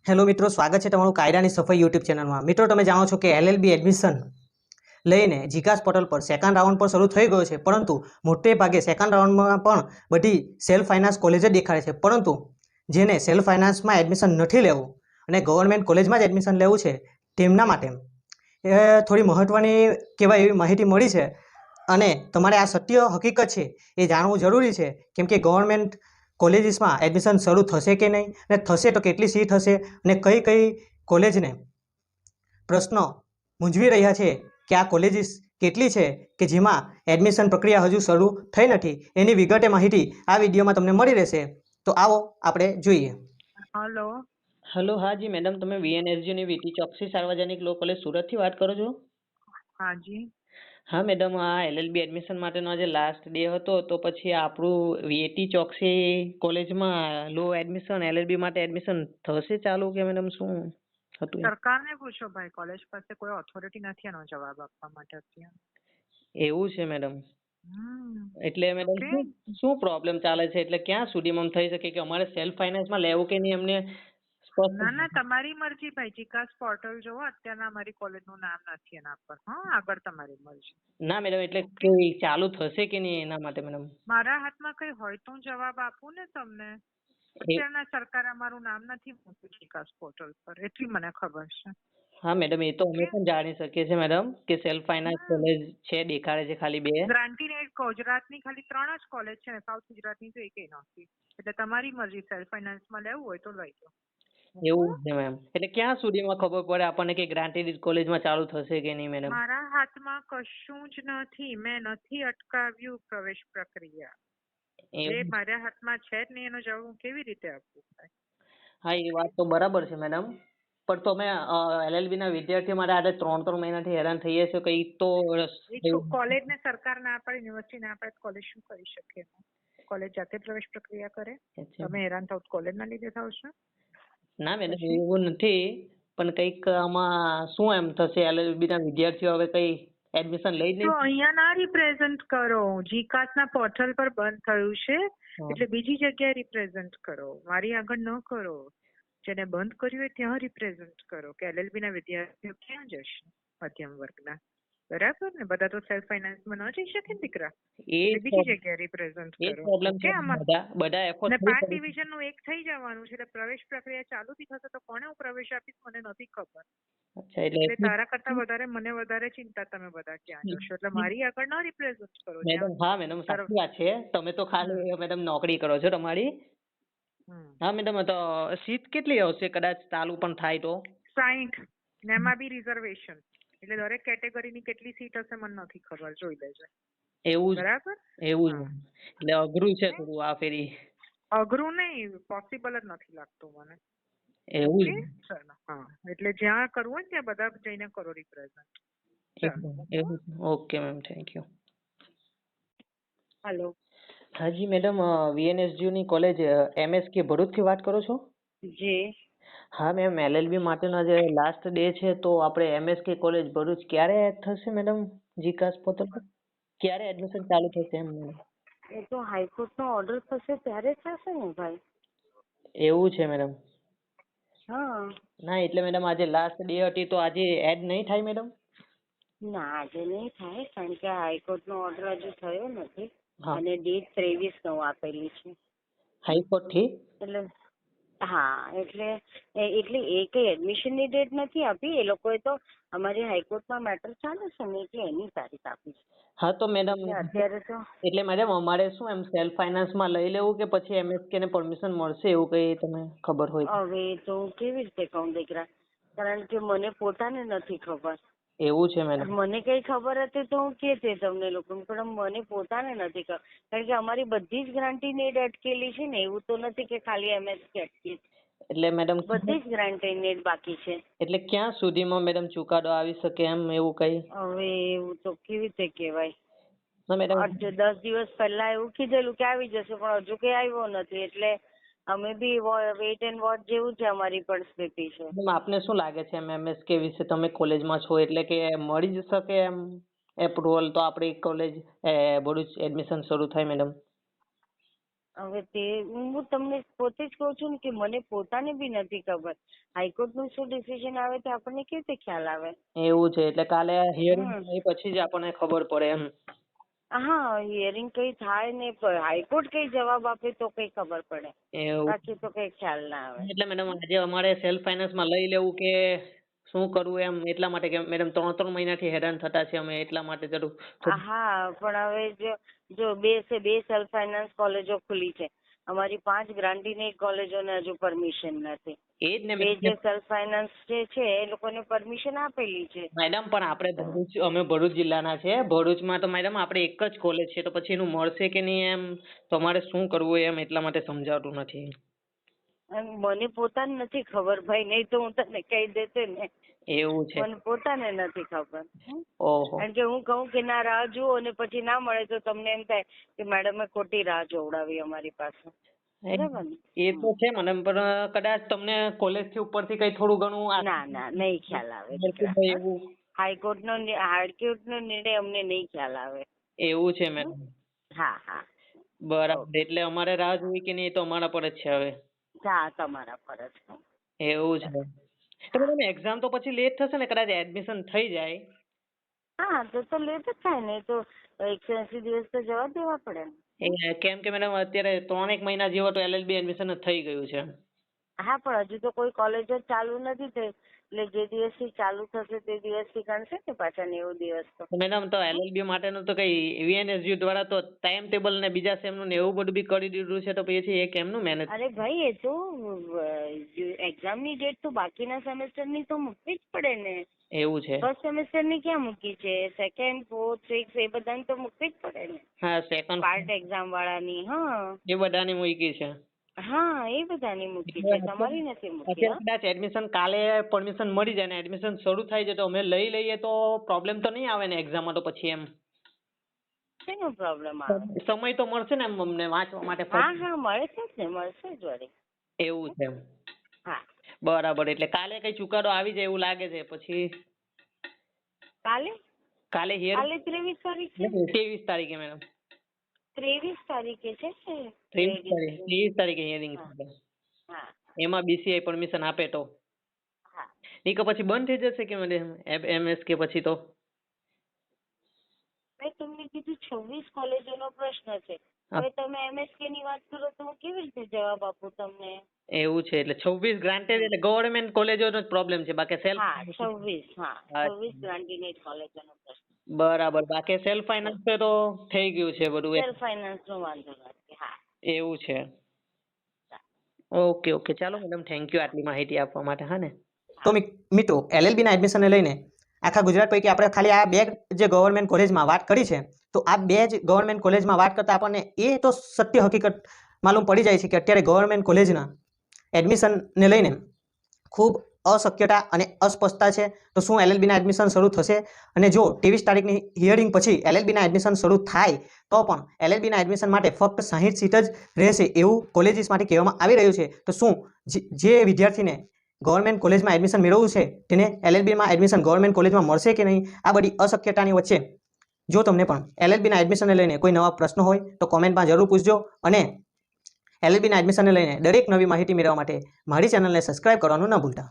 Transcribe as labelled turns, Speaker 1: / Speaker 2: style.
Speaker 1: Hello મિત્રો, સ્વાગત છે તમારું કાયદાની સફાઈ યુટ્યુબ ચેનલમાં। મિત્રો, તમે જાણો છો કે એલએલબી એડમિશન લઈને જીકાસ પોર્ટલ પર સેકન્ડ રાઉન્ડ પર શરૂ થઈ ગયો છે, પરંતુ મોટે ભાગે સેકન્ડ રાઉન્ડમાં પણ બધી સેલ્ફ ફાઇનાન્સ કોલેજ જ દેખાડે છે। પરંતુ જેને સેલ્ફ ફાઇનાન્સમાં એડમિશન નથી લેવું અને ગવર્મેન્ટ કોલેજમાં જ એડમિશન લેવું છે, તેમના માટે એ થોડી મહત્ત્વની કહેવાય એવી માહિતી મળી છે અને તમારે આ સત્ય હકીકત છે એ જાણવું જરૂરી છે, કેમ કે ગવર્મેન્ટ કોલેજીસમાં એડમિશન શરૂ થશે કે નહીં, અને થશે તો કેટલી સીટ હશે, અને કઈ કઈ કોલેજને પ્રશ્નો મૂંઝવી રહ્યા છે કે આ કોલેજીસ કેટલી છે કે જેમાં એડમિશન પ્રક્રિયા હજુ શરૂ થઈ નથી, એની વિગતે માહિતી આ વિડીયોમાં તમને મળી રહેશે। તો આવો આપણે જોઈએ।
Speaker 2: હલો
Speaker 3: હેલો, હા જી મેડમ, તમે વીએનએસજી ની વીટી ચોકસી સાર્વજનિક લો કોલેજ સુરતથી વાત કરો છો?
Speaker 2: હાજી
Speaker 3: હા મેડમ, આ એલએલબી એડમિશન માટેનો આજે લાસ્ટ ડે હતો, તો પછી આપણું વીટી ચોકસી કોલેજમાં લો એડમિશન એલએલબી માટે એડમિશન થશે ચાલુ કે મેડમ શું હતું?
Speaker 2: સરકારને પૂછો ભાઈ, કોલેજ પાસે કોઈ ઓથોરિટી નથી એનો જવાબ આપવા માટે અત્યારે।
Speaker 3: એવું છે મેડમ?
Speaker 2: હમ
Speaker 3: એટલે મેડમ
Speaker 2: ઓકે
Speaker 3: શું પ્રોબ્લેમ ચાલે છે? એટલે ક્યાં સુધીમાં થઈ શકે કે અમારે સેલ્ફ ફાઇનાન્સમાં લેવું કે નહીં એમને
Speaker 2: ના ના, તમારી મરજી ભાઈ। જીકાસ પોર્ટલ જોવો, અત્યારના અમારી કોલેજનું નામ નથી એના પર। હા, આગળ તમારી મરજી।
Speaker 3: ના મેડમ, એટલે કોઈ ચાલુ થશે કે નહીં એના માટે મેડમ?
Speaker 2: મારા હાથમાં કઈ હોય તો હું જવાબ આપું ને તમને। અત્યારના સરકાર અમારું નામ નથી મૂક્યું જીકાસ પોર્ટલ પર, એટલી મને ખબર છે।
Speaker 3: હા મેડમ, એ તો અમે પણ જાણી શકીએ છીએ મેડમ કે સેલ્ફ ફાઇનાન્સ કોલેજ છે, દેખાડે છે ખાલી 2।
Speaker 2: ગ્રાન્ટીને ગુજરાતની ખાલી 3 જ કોલેજ છે ને, સાઉથ ગુજરાતની તો એકેય નથી। એટલે તમારી મરજી, સેલ્ફ ફાઇનાન્સમાં લેવું હોય તો લઈ લો।
Speaker 3: એવું છે મેમ? એટલે ક્યાં સુધીમાં ખબર પડે આપણને કે ગ્રાન્ટેડ કોલેજમાં ચાલુ થશે કે નહીં મેડમ?
Speaker 2: મારા હાથમાં કશું જ નથી, મેં નથી અટકાવ્યું પ્રવેશ પ્રક્રિયા। જે
Speaker 3: એવું?
Speaker 2: મારા હાથમાં છે જ નહીં એનો જવાબ હું કેવી રીતે આપું?
Speaker 3: હા, એ વાત તો બરાબર છે મેડમ, પણ તો અમે એલએલબી ના વિદ્યાર્થીઓ માટે આજે 3 મહિનાથી હેરાન થઈએ છીએ, કઈ તો
Speaker 2: કોલેજને સરકાર ના પાડે, યુનિવર્સિટી ના પાડે, કોલેજ શું કરી શકે? કોલેજ જાતે પ્રવેશ પ્રક્રિયા કરે? તમે હેરાન થાવ કોલેજ ના લીધે થાવ છો?
Speaker 3: ના મેડમ, એવું નથી, પણ કઈક આમાં શું એમ થશે? એલએલબી ના વિદ્યાર્થીઓ હવે કઈ એડમિશન લઈ જ
Speaker 2: તો
Speaker 3: નહીં?
Speaker 2: અહીંયા ના રિપ્રેઝન્ટ કરો, જીકાસ ના પોર્ટલ પર બંધ થયું છે એટલે બીજી જગ્યાએ રિપ્રેઝન્ટ કરો, મારી આગળ ન કરો। જેને બંધ કર્યું હોય ત્યાં રિપ્રેઝન્ટ કરો કે એલએલબી ના વિદ્યાર્થીઓ ક્યાં જશે મધ્યમ વર્ગના? બરાબર ને? બધા તો સેલ્ફ ફાઇનાન્સમાં ન જઈ શકે ને દીકરા, એટલે બીજી જગ્યાએ રિપ્રેઝન્ટ
Speaker 3: એ
Speaker 2: કરો।
Speaker 3: પ્રોબ્લેમ છે, બધા એફર્ટ
Speaker 2: ને 5 ડિવિઝન નું એક થઈ જવાનું છે એટલે પ્રવેશ પ્રક્રિયા ચાલુ બી થશે તો કોને હું પ્રવેશ આપીશ મને નથી ખબર।
Speaker 3: અચ્છા,
Speaker 2: એટલે તારા કરતા વધારે મને વધારે ચિંતા તમે બધા ક્યાં જશો, એટલે મારી આગળ ન રિપ્રેઝન્ટ કરો।
Speaker 3: મેડમ, હા મેડમ, સાચી વાત છે, તમે તો ખાલી મેડમ નોકરી કરો છો તમારી। હા મેડમ, તો સીટ કેટલી હશે કદાચ ચાલુ પણ થાય તો?
Speaker 2: 60 ને એમાં બી રિઝર્વેશન, એટલે દરેક કેટેગરીની કેટલી સીટ હશે મને નથી ખબર, જોઈ લેજે।
Speaker 3: એવું જ?
Speaker 2: બરાબર?
Speaker 3: એવું જ? એટલે અઘરું છે થોડું આ ફેરી।
Speaker 2: અઘરું નહીં, પોસિબલ જ નથી લાગતું મને।
Speaker 3: એવું
Speaker 2: ઓકે,
Speaker 3: જ?
Speaker 2: ચાલો, હા, એટલે જ્યાં કરવું હોય ને ત્યાં બધા જઈને કરો રિપ્રેઝન્ટ।
Speaker 3: એવું? Okay ma'am, thank you.
Speaker 2: Hello
Speaker 3: હાજી મેડમ, વીએનએસજી ની કોલેજ એમએસકે ભરૂચથી વાત કરો છો?
Speaker 2: જી
Speaker 3: હા મેમ, એલએલબી માટેનો આજે લાસ્ટ ડે છે, તો આપણે એમએસકે કોલેજ ભરૂચ ક્યારે થશે મેડમ? જીકાસ પોર્ટલ પર ક્યારે એડમિશન ચાલુ થશે એમ મેડમ?
Speaker 2: એ તો હાઈકોર્ટ નો ઓર્ડર થશે ત્યારે થશે ને ભાઈ।
Speaker 3: એવું છે મેડમ?
Speaker 2: હા,
Speaker 3: ના એટલે મેડમ આજે લાસ્ટ ડે હતી તો આજે એડ નહીં થાય મેડમ?
Speaker 2: ના આજે નહીં થાય, કારણ કે હાઈકોર્ટ નો ઓર્ડર હજુ થયો નથી
Speaker 3: હા,
Speaker 2: અને ડેટ 23/9 આપેલી છે।
Speaker 3: હાઈકોર્ટ થી?
Speaker 2: એટલે હા, એટલે એ કઈ એડમિશન ની ડેટ નથી આપી, એ લોકોએ તો અમારી હાઈકોર્ટમાં મેટર ચાલે છે ને એટલે એની તારીખ આપી છે।
Speaker 3: હા તો મેડમ,
Speaker 2: અત્યારે તો
Speaker 3: એટલે મેડમ અમારે શું એમ સેલ્ફ ફાઇનાન્સ માં લઈ લેવું કે પછી એમએસકે ને પરમિશન મળશે એવું કઈ તમે ખબર હોય?
Speaker 2: હવે તો હું કેવી રીતે કહું દીકરા, કારણ કે મને પોતાને નથી ખબર।
Speaker 3: એવું છે મેડમ?
Speaker 2: મને કઈ ખબર હતી તો હું કહેતી તમને લોકો, પણ મને પોતાને નથી ખબર, કારણ કે અમારી બધી જ ગ્રાન્ટી નીડ અટકેલી છે ને, એવું તો નથી કે ખાલી એમએસકે અટકી,
Speaker 3: એટલે મેડમ
Speaker 2: બધી જ ગ્રાન્ટી નીડ બાકી છે।
Speaker 3: એટલે ક્યાં સુધીમાં મેડમ ચુકાદો આવી શકે એમ એવું કઈ?
Speaker 2: હવે એવું તો કેવી રીતે કહેવાય,
Speaker 3: ના મેડમ,
Speaker 2: 10 દિવસ પહેલા એવું કીધેલું કે આવી જશે, પણ હજુ કઈ આવ્યો નથી, એટલે અમે બી વેઇટ એન્ડ વોચ જેવું છે અમારી પરિસ્થિતિ છે।
Speaker 3: આપને શું લાગે છે એમ એમએસકે વિશે? તમે કોલેજમાં છો એટલે કે મળી જ શકે એમ એપ્રુવલ તો આપણી કોલેજ ભરૂચ એડમિશન શરૂ થાય મેડમ?
Speaker 4: હવે તે હું તમને પોતે જ કહું છું ને કે મને પોતાને બી નથી ખબર. હાઈકોર્ટનું શું ડિસિઝન આવે તે આપણને કેવી રીતે ખ્યાલ આવે?
Speaker 3: એવું છે એટલે કાલે હિયરિંગ
Speaker 4: હમ.
Speaker 3: થાય પછી જ આપણને ખબર પડે એમ.
Speaker 4: હા, હિયરિંગ કઈ થાય ને હાઈકોર્ટ કઈ જવાબ આપે તો કઈ ખબર પડે,
Speaker 3: એવું
Speaker 4: બાકી તો કઈ ખ્યાલ ના આવે.
Speaker 3: એટલે મેડમ આજે અમારે સેલ્ફ ફાઇનાન્સ માં લઈ લેવું કે શું કરવું એમ એટલા માટે કે મેડમ 3 મહિનાથી હેરાન થતા છે અમે એટલા માટે થોડું
Speaker 4: હા, પણ હવે જો બે સેલ્ફ ફાઇનાન્સ કોલેજો ખુલી છે. અમારી 5 ગ્રાન્ટીનેટ કોલેજોને હજુ પરમિશન નથી.
Speaker 3: એ જ ને
Speaker 4: બે જે સેલ્ફ ફાઇનાન્સ જે છે એ લોકોને પરમિશન આપેલી છે.
Speaker 3: મેડમ પણ આપણે અમે ભરૂચ જિલ્લાના છે. ભરૂચમાં તો મેડમ આપણે એક જ કોલેજ છે તો પછી એનું મળશે કે નહીં એમ તો અમારે શું કરવું એમ એટલા માટે સમજાવતું નથી.
Speaker 4: અને મને પોતાને નથી ખબર ભાઈ, નહીં તો હું તને કહી દેતે ને.
Speaker 3: એવું છે.
Speaker 4: મને પોતાને નથી ખબર.
Speaker 3: ઓહો.
Speaker 4: કારણ કે હું કહું કે ના રાહ જુઓ અને પછી ના મળે તો તમને એમ થાય કે મેડમે ખોટી રાહ જોવડાવી અમારી પાસે. બરાબર ને?
Speaker 3: એ તો છે મેડમ પણ કદાચ તમને કોલેજ થી ઉપરથી કઈ થોડું ઘણું
Speaker 4: ના નહીં ખ્યાલ આવે દીકરા.
Speaker 3: એવું
Speaker 4: હાઈકોર્ટનો નિર્ણય અમને નહીં ખ્યાલ આવે.
Speaker 3: એવું છે મેડમ.
Speaker 4: હા.
Speaker 3: બરાબર એટલે અમારે રાહ જોવી કે નહીં એ તો અમારા પર જ છે હવે.
Speaker 4: હા, તમારા પર જ છે.
Speaker 3: એવું છે. તો મેડમ એક્ઝામ તો પછી લેટ થશે ને કદાચ એડમિશન થઈ જાય.
Speaker 4: હા, તો લેટ જ થાય ને, તો 180 દિવસ તો જવા દેવા પડે ને.
Speaker 3: કેમ કે મેડમ અત્યારે 3 મહિના જેવો તો LLB એડમિશન થઈ ગયું છે.
Speaker 4: હા, પણ હજુ તો કોઈ કોલેજ જ ચાલુ નથી થઈ એટલે જે દિવસથી ચાલુ થશે તે દિવસથી ગણશે ને પાછા 90 દિવસ તો.
Speaker 3: મેડમ તો LLB માટેનું તો કઈ VNSU દ્વારા તો ટાઈમ ટેબલ ને બીજા સેમ નું ને એવું બધું બી કરી દીધું છે તો પછી એ કેમનું મેનેજ?
Speaker 4: અરે ભાઈ, એ તો એક્ઝામની ડેટ તો બાકીના સેમેસ્ટરની તો મૂકવી જ પડે ને.
Speaker 3: એવું છે.
Speaker 4: ફર્સ્ટ સેમેસ્ટરની ક્યાં મૂકી છે? સેકન્ડ, ફોર્થ, સિક્સ એ બધાની તો મૂકવી જ પડે ને.
Speaker 3: હા, સેકન્ડ
Speaker 4: પાર્ટ એક્ઝામ વાળાની. હા
Speaker 3: એ બધાની મૂકી છે.
Speaker 4: હા, એ બધાની મૂકી છે, તમારી નથી મૂકી.
Speaker 3: અત્યારે કદાચ એડમિશન કાલે પરમિશન મળી જાય ને એડમિશન શરૂ થાય છે તો અમે લઈ લઈએ તો પ્રોબ્લેમ તો નહીં આવે ને એક્ઝામમાં તો પછી એમ?
Speaker 4: શેનો પ્રોબ્લેમ આવે?
Speaker 3: સમય તો મળશે ને એમ અમને વાંચવા માટે?
Speaker 4: હા, મળશે જ ને, મળશે જ વળી.
Speaker 3: એવું છે.
Speaker 4: હા.
Speaker 3: બરાબર એટલે કાલે કઈ ચુકાદો આવી જાય એવું લાગે છે પછી?
Speaker 4: કાલે
Speaker 3: કાલે
Speaker 4: 23 તારીખ છે.
Speaker 3: 23 તારીખે મેડમ.
Speaker 4: 23 તારીખે છે.
Speaker 3: 23 તારીખે હિયરિંગ છે.
Speaker 4: હા.
Speaker 3: એમાં BCI પરમિશન આપે તો?
Speaker 4: હા.
Speaker 3: એ કે પછી બંધ થઈ જશે કે મેડમ MS કે પછી તો?
Speaker 4: મેં તમને કીધું 26 કોલેજોનો પ્રશ્ન છે. હવે તમે MSK ની વાત કરો તો હું કેવી રીતે જવાબ આપું તમને?
Speaker 3: એવું છે એટલે 26 ગ્રાન્ટેડ એટલે ગવર્નમેન્ટ કોલેજોનો જ પ્રોબ્લેમ છે બાકી સેલ્ફ?
Speaker 4: હા, 26 ગ્રાન્ટીનેટ કોલેજોનો પ્રશ્ન.
Speaker 3: બરાબર બાકી સેલ્ફ ફાઇનાન્સ તો થઈ ગયું છે બધું?
Speaker 4: સેલ્ફ ફાઇનાન્સ નો વાંધો નથી. હા.
Speaker 3: એવું છે. ઓકે ચાલો મેડમ થેન્ક યુ આટલી માહિતી આપવા માટે. હા ને.
Speaker 1: તો મિત્રો LLB ના એડમિશનને લઈને આખા ગુજરાત પૈકી આપણે ખાલી આ 2 જે ગવર્નમેન્ટ કોલેજમાં વાત કરી છે તો આ 2 જ ગવર્નમેન્ટ કોલેજમાં વાત કરતા આપણને એ તો સત્ય હકીકત માલુમ પડી જાય છે કે અત્યારે ગવર્નમેન્ટ કોલેજના એડમિશનને લઈને ખૂબ અશક્યતા અને અસ્પષ્ટતા છે. તો શું LLB ના એડમિશન શરૂ થશે? અને જો 23 તારીખની હિયરિંગ પછી LLB ના એડમિશન શરૂ થાય તો પણ LLB ના એડમિશન માટે ફક્ત 60 સીટ જ રહેશે એવું કોલેજીસમાંથી કહેવામાં આવી રહ્યું છે. તો શું જે વિદ્યાર્થીને ગવર્નમેન્ટ કોલેજમાં એડમિશન મેળવવું છે તેને LLBમાં એડમિશન ગવર્નમેન્ટ કોલેજમાં મળશે કે નહીં? આ બધી અશક્યતાની વચ્ચે જો તમને પણ LLBના એડમિશનને લઈને કોઈ નવા પ્રશ્નો હોય તો કોમેન્ટમાં જરૂર પૂછજો અને LLBના એડમિશનને લઈને દરેક નવી માહિતી મેળવવા માટે મારી ચેનલને સબસ્ક્રાઇબ કરવાનું ન ભૂલતા.